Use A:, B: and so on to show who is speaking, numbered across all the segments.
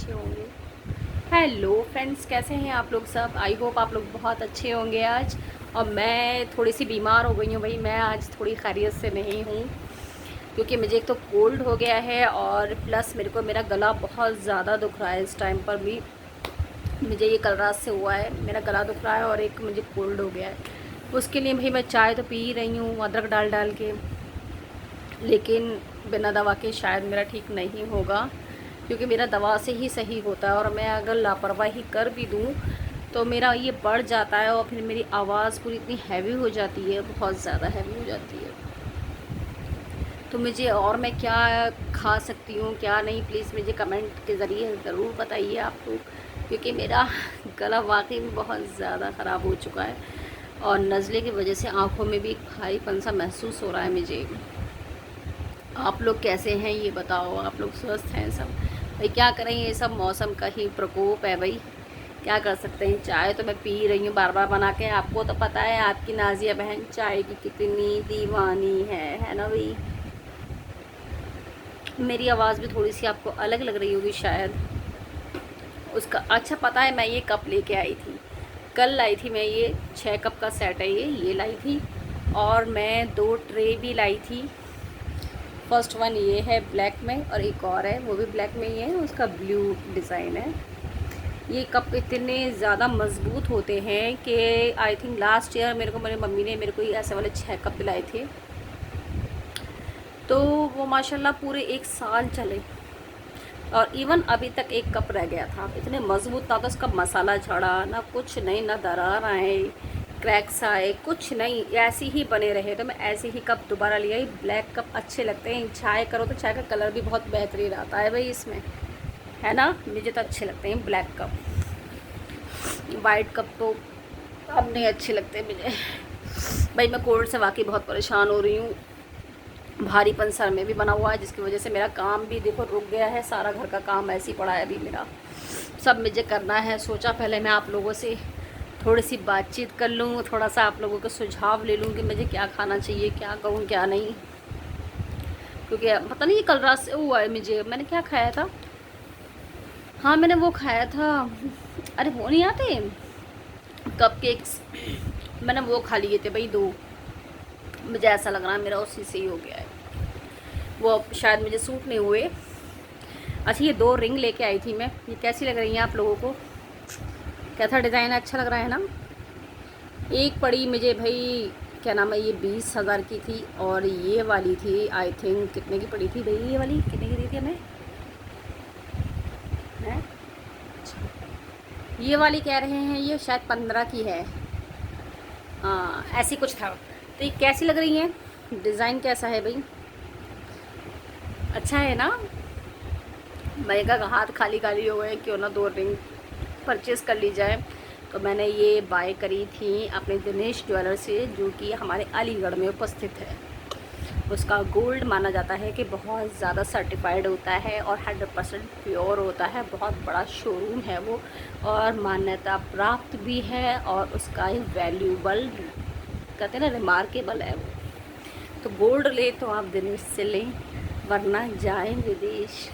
A: अच्छे होंगे। Hello friends, कैसे हैं आप लोग सब? आई होप आप लोग बहुत अच्छे होंगे आज। और मैं थोड़ी सी बीमार हो गई हूँ भाई, मैं आज थोड़ी खैरियत से नहीं हूँ क्योंकि मुझे एक तो कोल्ड हो गया है और प्लस मेरा गला बहुत ज़्यादा दुख रहा है। इस टाइम पर भी मुझे ये कल रात से हुआ है, मेरा गला दुख रहा है और एक मुझे कोल्ड हो गया है। उसके लिए भाई मैं चाय तो पी रही हूँ अदरक डाल डाल के, लेकिन बिना दवा के शायद मेरा ठीक नहीं होगा क्योंकि मेरा दवा से ही सही होता है। और मैं अगर लापरवाही कर भी दूँ तो मेरा ये बढ़ जाता है और फिर मेरी आवाज़ पूरी इतनी हैवी हो जाती है, बहुत ज़्यादा हैवी हो जाती है। तो मुझे और मैं क्या खा सकती हूँ क्या नहीं, प्लीज़ मुझे कमेंट के ज़रिए ज़रूर बताइए आप लोग, क्योंकि मेरा गला वाकई में बहुत ज़्यादा ख़राब हो चुका है और नज़ले की वजह से आँखों में भी भारीपन सा महसूस हो रहा है मुझे। आप लोग कैसे हैं ये बताओ, आप लोग स्वस्थ हैं सब? भाई क्या करें, ये सब मौसम का ही प्रकोप है भाई, क्या कर सकते हैं। चाय तो मैं पी रही हूँ बार बार बना के, आपको तो पता है आपकी नाजिया बहन चाय की कितनी दीवानी है ना भाई। मेरी आवाज़ भी थोड़ी सी आपको अलग लग रही होगी शायद, उसका अच्छा पता है। मैं ये कप लेके आई थी, कल लाई थी मैं, ये 6 कप का सेट है ये लाई थी। और मैं 2 ट्रे भी लाई थी। फर्स्ट वन ये है ब्लैक में और एक और है वो भी ब्लैक में ही है, उसका ब्लू डिज़ाइन है। ये कप इतने ज़्यादा मज़बूत होते हैं कि आई थिंक लास्ट ईयर मेरी मम्मी ने मेरे को ये ऐसे वाले 6 कप दिलाए थे, तो वो माशाल्लाह पूरे 1 साल चले और इवन अभी तक एक कप रह गया था। इतने मज़बूत, ना तो उसका मसाला झड़ा, ना कुछ नहीं, ना दरार आए, क्रैक्स आए, कुछ नहीं, ऐसे ही बने रहे। तो मैं ऐसे ही कप दोबारा लिया ही। ब्लैक कप अच्छे लगते हैं, चाय करो तो चाय का कलर भी बहुत बेहतरीन आता है भाई इसमें, है ना। मुझे तो अच्छे लगते हैं ब्लैक कप, वाइट कप तो अब नहीं अच्छे लगते मुझे। भाई मैं कोल्ड से वाकई बहुत परेशान हो रही हूँ, भारीपन सर में भी बना हुआ है जिसकी वजह से मेरा काम भी देखो रुक गया है। सारा घर का काम ऐसे ही पड़ा है अभी मेरा, सब मुझे करना है। सोचा पहले मैं आप लोगों से थोड़ी सी बातचीत कर लूँ, थोड़ा सा आप लोगों का सुझाव ले लूँ कि मुझे क्या खाना चाहिए, क्या कहूँ क्या नहीं, क्योंकि पता नहीं ये कल रात से हुआ है मुझे। मैंने क्या खाया था, हाँ मैंने वो खाया था, अरे वो नहीं आते कप केक्स, मैंने वो खा लिए थे भाई 2। मुझे ऐसा लग रहा है मेरा उसी से ही हो गया है, वो शायद मुझे सूट नहीं हुए। अच्छा ये 2 रिंग लेके आई थी मैं, ये कैसी लग रही हैं आप लोगों को? कैसा डिज़ाइन अच्छा लग रहा है ना। एक पड़ी मुझे भाई, क्या नाम है, ये 20,000 की थी और ये वाली थी आई थिंक कितने की पड़ी थी भाई, ये वाली कितने की दी थी हमें है? ये वाली कह रहे हैं ये शायद 15 की है, हाँ ऐसी कुछ था। तो ये कैसी लग रही है, डिज़ाइन कैसा है भाई, अच्छा है ना। मैंने कहा हाथ खाली खाली हो गए, क्यों ना 2 रिंग परचेज़ कर ली जाए। तो मैंने ये बाय करी थी अपने दिनेश ज्वेलर से, जो कि हमारे अलीगढ़ में उपस्थित है। उसका गोल्ड माना जाता है कि बहुत ज़्यादा सर्टिफाइड होता है और 100% प्योर होता है। बहुत बड़ा शोरूम है वो और मान्यता प्राप्त भी है और उसका एक वैल्यूबल, कहते हैं ना, रिमार्केबल है वो। तो गोल्ड ले तो आप दिनेश से लें, वरना जाएं विदेश।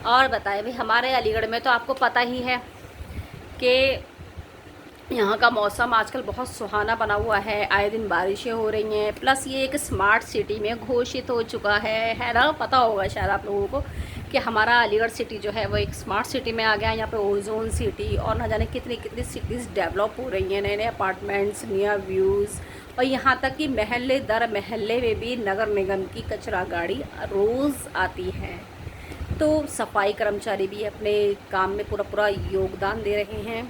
A: और बताएं भाई, हमारे अलीगढ़ में तो आपको पता ही है कि यहाँ का मौसम आजकल बहुत सुहाना बना हुआ है, आए दिन बारिशें हो रही हैं, प्लस ये एक स्मार्ट सिटी में घोषित हो चुका है ना। पता होगा शायद आप लोगों को कि हमारा अलीगढ़ सिटी जो है वो एक स्मार्ट सिटी में आ गया है। यहाँ पे ओजोन सिटी और ना जाने कितनी कितनी सिटीज़ डेवलप हो रही हैं, नए नए अपार्टमेंट्स, नया व्यूज़, और यहाँ तक कि महल्ले दर महल्ले में भी नगर निगम की कचरा गाड़ी रोज़ आती है। तो सफाई कर्मचारी भी अपने काम में पूरा पूरा योगदान दे रहे हैं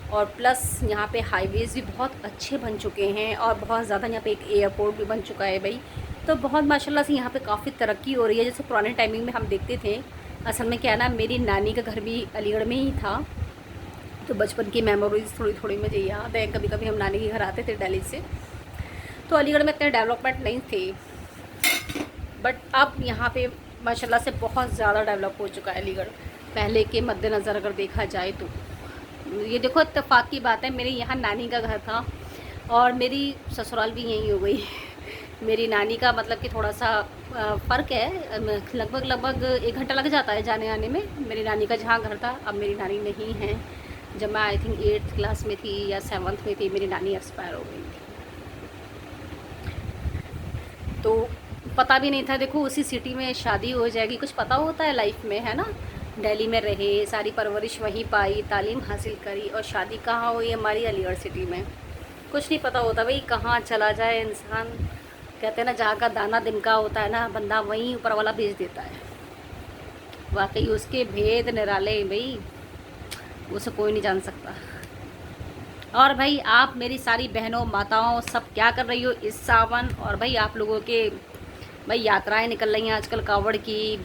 A: और प्लस यहाँ पे हाईवेज़ भी बहुत अच्छे बन चुके हैं और बहुत ज़्यादा यहाँ पे एक एयरपोर्ट भी बन चुका है भाई। तो बहुत माशाल्लाह से यहाँ पे काफ़ी तरक्की हो रही है। जैसे पुराने टाइमिंग में हम देखते थे, असल में क्या है ना, मेरी नानी का घर भी अलीगढ़ में ही था, तो बचपन की मेमोरीज़ थोड़ी थोड़ी मुझे याद है। कभी कभी हम नानी के घर आते थे दिल्ली से, तो अलीगढ़ में इतने डेवलपमेंट नहीं थे, बट अब यहाँ पे माशाल्लाह से बहुत ज़्यादा डेवलप हो चुका है अलीगढ़, पहले के मद्देनज़र अगर देखा जाए तो। ये देखो इत्तेफाक की बात है, मेरे यहाँ नानी का घर था और मेरी ससुराल भी यहीं हो गई। मेरी नानी का मतलब कि थोड़ा सा फ़र्क है, लगभग लगभग 1 घंटा लग जाता है जाने आने में। मेरी नानी का जहाँ घर था, अब मेरी नानी नहीं है। जब मैं आई थिंक 8th क्लास में थी या 7th में थी, मेरी नानी एक्सपायर हो गई थी। तो पता भी नहीं था, देखो उसी सिटी में शादी हो जाएगी, कुछ पता होता है लाइफ में, है ना। दिल्ली में रहे, सारी परवरिश वहीं पाई, तालीम हासिल करी, और शादी कहाँ हुई हमारी अलीगढ़ सिटी में। कुछ नहीं पता होता भाई कहाँ चला जाए इंसान। कहते हैं ना, जहाँ का दाना दिनका होता है ना, बंदा वहीं ऊपर वाला भेज देता है। वाकई उसके भेद निराले हैं भाई, उसे कोई नहीं जान सकता। और भाई आप मेरी सारी बहनों माताओं सब क्या कर रही हो इस सावन, और भाई आप लोगों के भाई यात्राएं निकल रही हैं आजकल कांवड़ की।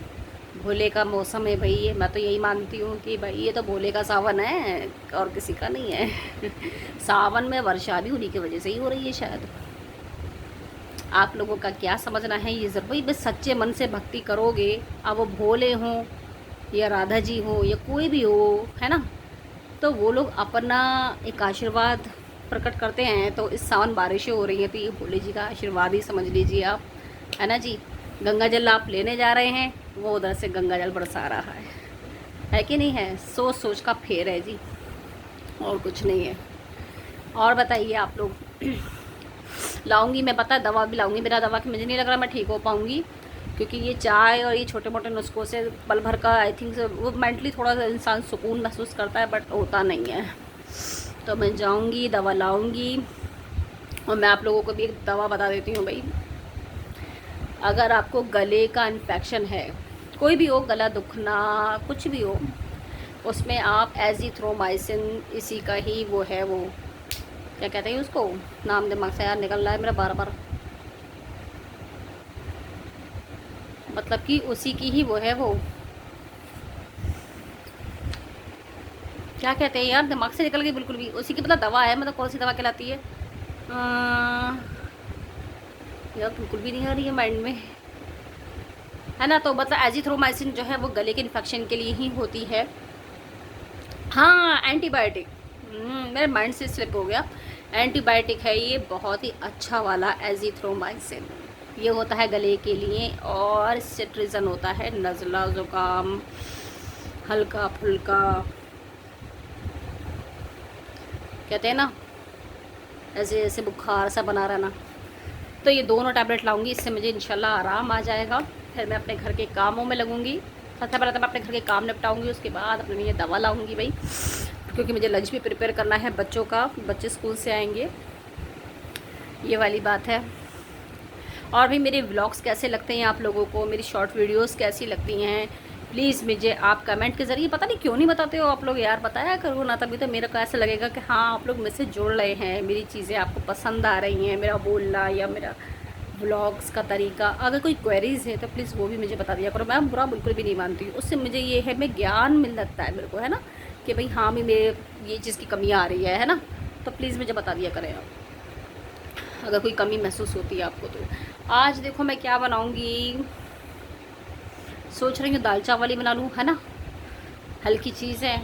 A: भोले का मौसम है भाई, मैं तो यही मानती हूँ कि भाई ये तो भोले का सावन है और किसी का नहीं है। सावन में वर्षा भी उन्हीं की वजह से ही हो रही है शायद। आप लोगों का क्या समझना है ये ज़रूर भाई, बस सच्चे मन से भक्ति करोगे, अब वो भोले हों या राधा जी हो या कोई भी हो, है ना, तो वो लोग अपना एक आशीर्वाद प्रकट करते हैं। तो इस सावन बारिशें हो रही हैं, तो ये भोले जी का आशीर्वाद ही समझ लीजिए आप, है ना जी। गंगा जल आप लेने जा रहे हैं, वो उधर से गंगा जल बरसा रहा है कि नहीं है। सोच सोच का फेर है जी, और कुछ नहीं है। और बताइए आप लोग। लाऊंगी मैं, पता है दवा भी लाऊंगी, मेरा दवा कि मुझे नहीं लग रहा मैं ठीक हो पाऊंगी, क्योंकि ये चाय और ये छोटे मोटे नुस्खों से पल भर का आई थिंक वो मेंटली थोड़ा सा इंसान सुकून महसूस करता है, बट होता नहीं है। तो मैं जाऊंगी, दवा लाऊंगी। और मैं आप लोगों को भी एक दवा बता देती हूँ भाई, अगर आपको गले का इन्फेक्शन है, कोई भी हो, गला दुखना कुछ भी हो, उसमें आप एज़िथ्रोमाइसिन, इसी का ही वो है, वो क्या कहते हैं उसको, नाम दिमाग से यार निकल रहा है मेरा बार बार, मतलब कि उसी की ही वो है, वो क्या कहते हैं यार, दिमाग से निकल गई बिल्कुल भी, उसी की मतलब दवा है, मतलब कौन सी दवा कहलाती है यार, बिल्कुल भी नहीं आ रही है माइंड में, है ना। तो मतलब एजिथ्रोमाइसिन जो है वो गले के इन्फेक्शन के लिए ही होती है। हाँ, एंटीबायोटिक, मेरे माइंड से स्लिप हो गया। एंटीबायोटिक है ये, बहुत ही अच्छा वाला एजिथ्रोमाइसिन। ये होता है गले के लिए, और सिट्रिजन होता है नज़ला ज़ुकाम हल्का फुल्का, कहते हैं ना ऐसे ऐसे बुखार सा बना रहना। तो ये दोनों टैबलेट लाऊंगी, इससे मुझे इंशाल्लाह आराम आ जाएगा। फिर मैं अपने घर के कामों में लगूंगी। सबसे पहले तो मैं अपने घर के काम निपटाऊंगी, उसके बाद अपने लिए दवा लाऊंगी भाई, क्योंकि मुझे लंच भी प्रिपेयर करना है बच्चों का, बच्चे स्कूल से आएंगे, ये वाली बात है। और भी मेरे व्लॉग्स कैसे लगते हैं आप लोगों को, मेरी शॉर्ट वीडियोस कैसी लगती हैं, प्लीज़ मुझे आप कमेंट के ज़रिए, पता नहीं क्यों नहीं बताते हो आप लोग यार, बताया करो ना, तभी तो मेरे को ऐसा लगेगा कि हाँ आप लोग मुझसे जुड़ रहे हैं, मेरी चीज़ें आपको पसंद आ रही हैं, मेरा बोलना या मेरा व्लॉग्स का तरीका। अगर कोई क्वेरीज़ है तो प्लीज़ वो भी मुझे बता दिया करो, मैं बुरा बिल्कुल भी नहीं मानती हूँ, उससे मुझे ये है, मैं ज्ञान मिल लगता है मेरे को, है ना, कि भाई हाँ मेरे ये चीज़ की कमी आ रही है ना, तो प्लीज़ मुझे बता दिया करें आप अगर कोई कमी महसूस होती है आपको। तो आज देखो मैं क्या बनाऊँगी, सोच रही हूँ दाल चावल ही बना लूँ, है ना, हल्की चीज़ है,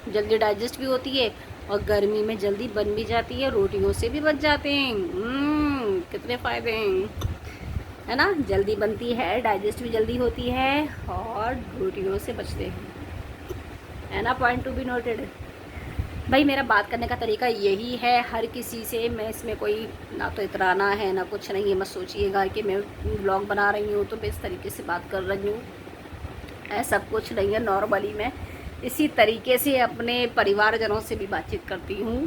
A: जल्दी डाइजेस्ट भी होती है, और गर्मी में जल्दी बन भी जाती है, रोटियों से भी बच जाते हैं। कितने फ़ायदे हैं, है ना, जल्दी बनती है, डाइजेस्ट भी जल्दी होती है, और रोटियों से बचते हैं, है ना। Point to be noted. भाई मेरा बात करने का तरीका यही है, हर किसी से मैं इसमें कोई ना तो इतराना है ना कुछ नहीं है, मत सोचिएगा कि मैं व्लॉग बना रही हूँ तो मैं इस तरीके से बात कर रही हूँ, ऐसा कुछ नहीं है। नॉर्मली मैं इसी तरीके से अपने परिवारजनों से भी बातचीत करती हूँ,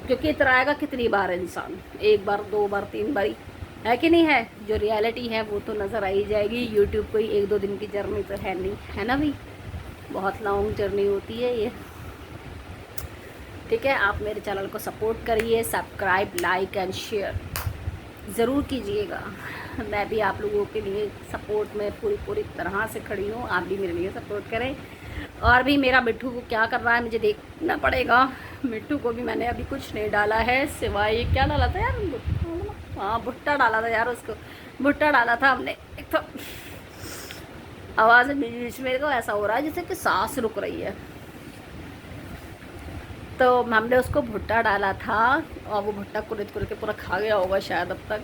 A: क्योंकि इतराएगा कितनी बार इंसान, एक बार, दो बार, तीन बार, है कि नहीं है। जो रियलिटी है वो तो नज़र आ ही जाएगी। यूट्यूब कोई एक दो दिन की जर्नी तो है नहीं, है ना भाई, बहुत लॉन्ग जर्नी होती है ये। ठीक है, आप मेरे चैनल को सपोर्ट करिए, सब्सक्राइब, लाइक एंड शेयर ज़रूर कीजिएगा। मैं भी आप लोगों के लिए सपोर्ट में पूरी तरह से खड़ी हूँ, आप भी मेरे लिए सपोर्ट करें। और भी मेरा मिट्ठू को क्या कर रहा है मुझे देखना पड़ेगा। मिट्ठू को भी मैंने अभी कुछ नहीं डाला है, सिवाय ये क्या डाला था यार, हाँ भुट्टा डाला था यार, उसको भुट्टा डाला था हमने। एक तो आवाज़ बीच बीच मेरे को ऐसा हो रहा है जैसे कि सांस रुक रही है, तो हमने उसको भुट्टा डाला था, और वो भुट्टा कुरेद कुरेद के पूरा खा गया होगा शायद अब तक।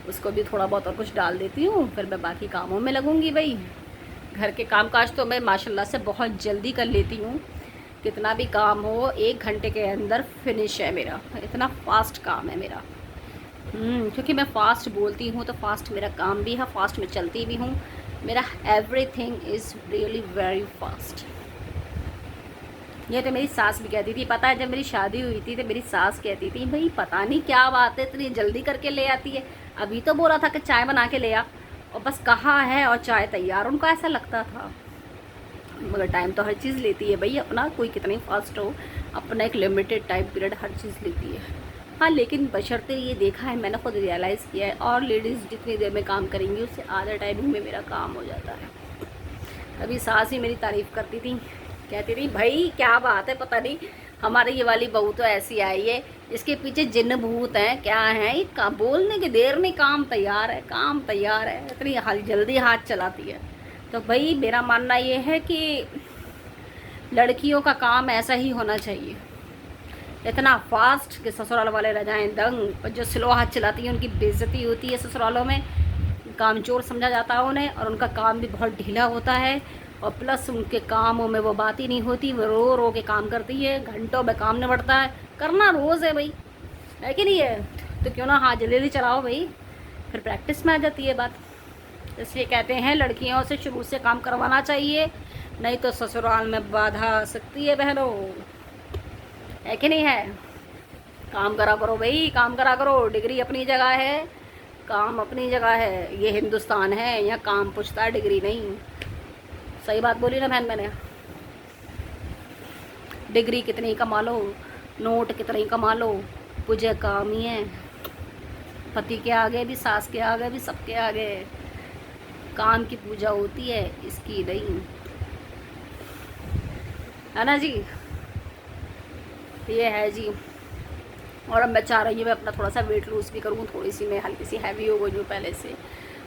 A: उसको भी थोड़ा बहुत और कुछ डाल देती हूँ, फिर मैं बाकी कामों में लगूँगी भाई। घर के कामकाज तो मैं माशाल्लाह से बहुत जल्दी कर लेती हूँ, कितना भी काम हो 1 घंटे के अंदर फिनिश है मेरा, इतना फास्ट काम है मेरा। क्योंकि मैं फ़ास्ट बोलती हूँ तो फास्ट मेरा काम भी है, फास्ट में चलती भी हूँ, मेरा everything is really very fast. ये तो मेरी सास भी कहती थी, पता है जब मेरी शादी हुई थी तो मेरी सास कहती थी भाई पता नहीं क्या बात है इतनी जल्दी करके ले आती है, अभी तो बोला था कि चाय बना के ले आ, और बस कहा है और चाय तैयार, उनको ऐसा लगता था। मगर टाइम तो हर चीज़ लेती है भाई अपना, कोई कितनी फास्ट हो, अपना एक लिमिटेड टाइम पीरियड हर चीज़ लेती है। हाँ लेकिन बशर्ते ये देखा है, मैंने खुद रियलाइज़ किया है, और लेडीज़ जितनी देर में काम करेंगी उससे आधा टाइमिंग में मेरा काम हो जाता है। अभी सास ही मेरी तारीफ़ करती थी, कहती थी भाई क्या बात है, पता नहीं हमारे ये वाली बहू तो ऐसी आई है, इसके पीछे जिन्न भूत हैं क्या है, ये बोलने की देर में काम तैयार है, काम तैयार है, इतनी जल्दी हाथ चलाती है। तो भाई मेरा मानना ये है कि लड़कियों का काम ऐसा ही होना चाहिए, इतना फास्ट कि ससुराल वाले रह जाएं दंग, और जो स्लो हाथ चलाती है उनकी बेइज्जती होती है ससुरालों में, कामचोर समझा जाता है उन्हें, और उनका काम भी बहुत ढीला होता है, और प्लस उनके कामों में वो बात ही नहीं होती, वो रो रो के काम करती है, घंटों में काम निबटता है, करना रोज़ है भाई, है कि नहीं है? तो क्यों ना हाथ जल्दी चलाओ भाई, फिर प्रैक्टिस में आ जाती है बात। इसलिए कहते हैं लड़कियों से शुरू से काम करवाना चाहिए, नहीं तो ससुराल में बाधा आ सकती है बहनों, है कि नहीं है? काम करा करो भाई, काम करा करो, डिग्री अपनी जगह है, काम अपनी जगह है, ये हिंदुस्तान है, यहाँ काम पूछता है डिग्री नहीं। सही बात बोली ना बहन मैंने? डिग्री कितनी कमा लो, नोट कितने ही कमा लो, पूजा काम ही है, पति के आगे भी, सास के आगे भी, सबके आगे काम की पूजा होती है, इसकी नहीं, है ना जी? ये है जी। और अब मैं चाह रही हूँ मैं अपना थोड़ा सा वेट लूज़ भी करूँ, थोड़ी सी मैं हल्की सी हैवी हो गई हूँ पहले से,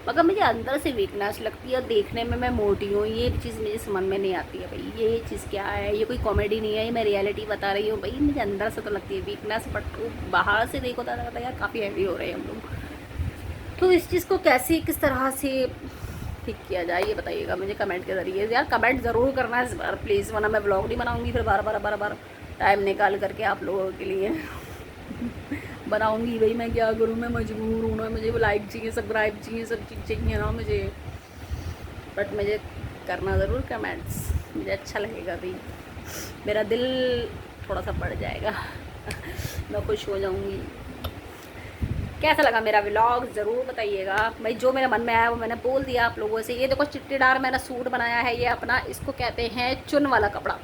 A: मगर मुझे अंदर से वीकनेस लगती है, देखने में मैं मोटी हूँ, ये चीज़ मुझे समझ में नहीं आती है भाई, ये चीज़ क्या है, ये कोई कॉमेडी नहीं है, ये मैं रियलिटी बता रही हूँ भाई, मुझे अंदर से तो लगती है वीकनेस, बट बाहर से देखो तो लगता है यार काफ़ी हैवी हो रहे हैं हम लोग। तो इस चीज़ को कैसे किस तरह से ठीक किया जाए ये बताइएगा मुझे कमेंट के ज़रिए, यार कमेंट ज़रूर करना इस बार प्लीज़, वरना मैं ब्लॉग नहीं बनाऊँगी फिर बार टाइम निकाल करके आप लोगों के लिए बनाऊंगी भाई, मैं क्या करूँ, मैं मजबूर हूँ ना, मुझे लाइक चाहिए, सब्सक्राइब चाहिए, सब चीज़ चाहिए ना मुझे, बट मुझे करना ज़रूर कमेंट्स, मुझे अच्छा लगेगा भाई, मेरा दिल थोड़ा सा बढ़ जाएगा मैं खुश हो जाऊँगी। कैसा लगा मेरा व्लॉग ज़रूर बताइएगा भाई, जो मेरे मन में आया वो मैंने बोल दिया आप लोगों से। ये देखो चिट्टीदार मैंने सूट बनाया है, ये अपना, इसको कहते हैं चुन वाला कपड़ा,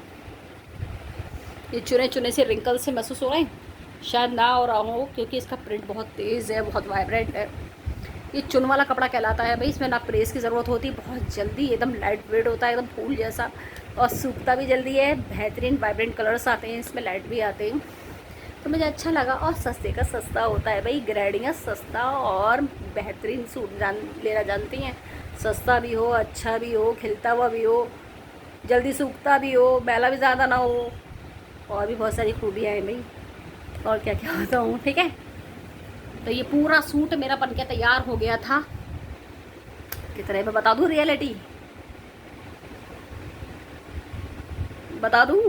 A: ये चुने चुने से रिंकल से महसूस हो रहे हैं, शायद ना हो रहा हो क्योंकि इसका प्रिंट बहुत तेज़ है, बहुत वाइब्रेंट है, ये चुन वाला कपड़ा कहलाता है भाई। इसमें ना प्रेस की ज़रूरत होती, बहुत जल्दी एकदम लाइट वेट होता है, एकदम फूल जैसा, और सूखता भी जल्दी है, बेहतरीन वाइब्रेंट कलर्स आते हैं इसमें, लाइट भी आते हैं, तो मुझे अच्छा लगा, और सस्ते का सस्ता होता है भाई, ग्रेडिंग सस्ता और बेहतरीन सूट लेना जानती हैं, सस्ता भी हो, अच्छा भी हो, खिलता हुआ भी हो, जल्दी सूखता भी हो, मैला भी ज़्यादा ना हो, और भी बहुत सारी खूबियाँ हैं भाई, और क्या क्या होता हूँ, ठीक है। तो ये पूरा सूट मेरा बन के तैयार हो गया था, कितने में बता दूँ, रियलिटी बता दूँ,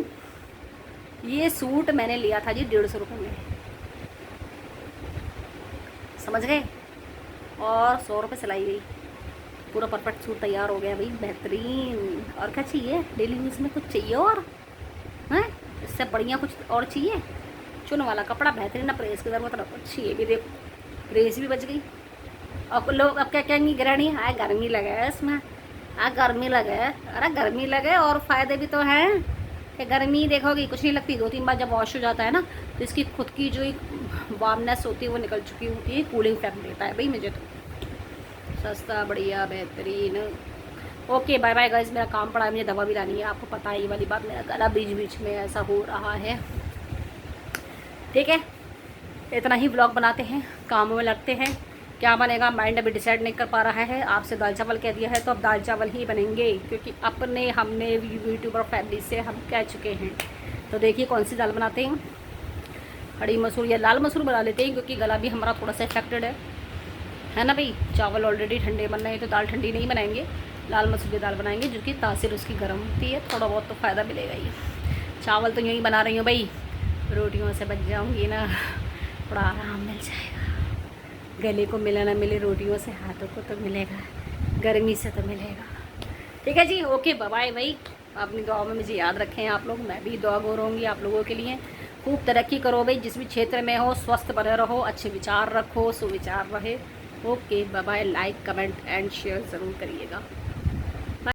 A: ये सूट मैंने लिया था जी 150 रुपये में, समझ गए, और 100 रुपये सिलाई गई, पूरा परफेक्ट सूट तैयार हो गया भाई, बेहतरीन। और क्या चाहिए डेली यूज़ में, कुछ चाहिए और हैं, इससे बढ़िया कुछ और चाहिए? चुन वाला कपड़ा बेहतरीन, ना प्रेस की ज़रूरत ना कुछ, ये भी देखो प्रेस भी बच गई। और लोग अब क्या कहेंगी, गृहिणी है गर्मी लगे इसमें, गर्मी लगे, अरे गर्मी लगे और फ़ायदे भी तो हैं कि गर्मी देखोगी कुछ नहीं लगती, 2-3 बार जब वॉश हो जाता है ना तो इसकी खुद की जो एक वार्मनेस होती है वो निकल चुकी होती है, कूलिंग इफेक्ट देता है भाई मुझे तो, सस्ता बढ़िया बेहतरीन। ओके बाय बाय गाइस, मेरा काम पड़ा है, मुझे दवा भी लानी है, आपको पता है ये वाली बात, मेरा गला बीच बीच में ऐसा हो रहा है, ठीक है। इतना ही व्लॉग बनाते हैं, कामों में लगते हैं, क्या बनेगा माइंड अभी डिसाइड नहीं कर पा रहा है। आपसे दाल चावल कह दिया है तो अब दाल चावल ही बनेंगे, क्योंकि अपने हमने यूट्यूबर फैमिली से हम कह चुके हैं। तो देखिए कौन सी दाल बनाते हैं, खड़ी मसूर या लाल मसूर बना लेते हैं, क्योंकि गला भी हमारा थोड़ा सा इफेक्टेड है, है ना भाई। चावल ऑलरेडी ठंडे बन रहे हैं तो दाल ठंडी नहीं बनाएंगे, लाल मसूर की दाल बनाएंगे जो कि तासीर उसकी गर्म होती है, थोड़ा बहुत तो फ़ायदा मिलेगा ही। चावल तो यूँ ही बना रही हूँ भाई, रोटियों से बच जाऊँगी ना, थोड़ा आराम मिल जाएगा। गले को मिले ना मिले, रोटियों से हाथों को तो मिलेगा, गर्मी से तो मिलेगा। ठीक है जी, ओके बाय भाई। अपनी दुआ में मुझे याद रखें आप लोग, मैं भी दुआ गो रहूँगी आप लोगों के लिए। खूब तरक्की करो भाई, जिस भी क्षेत्र में हो, स्वस्थ बने रहो, अच्छे विचार रखो, सुविचार रहे। Okay bye, like comment and share ज़रूर करिएगा।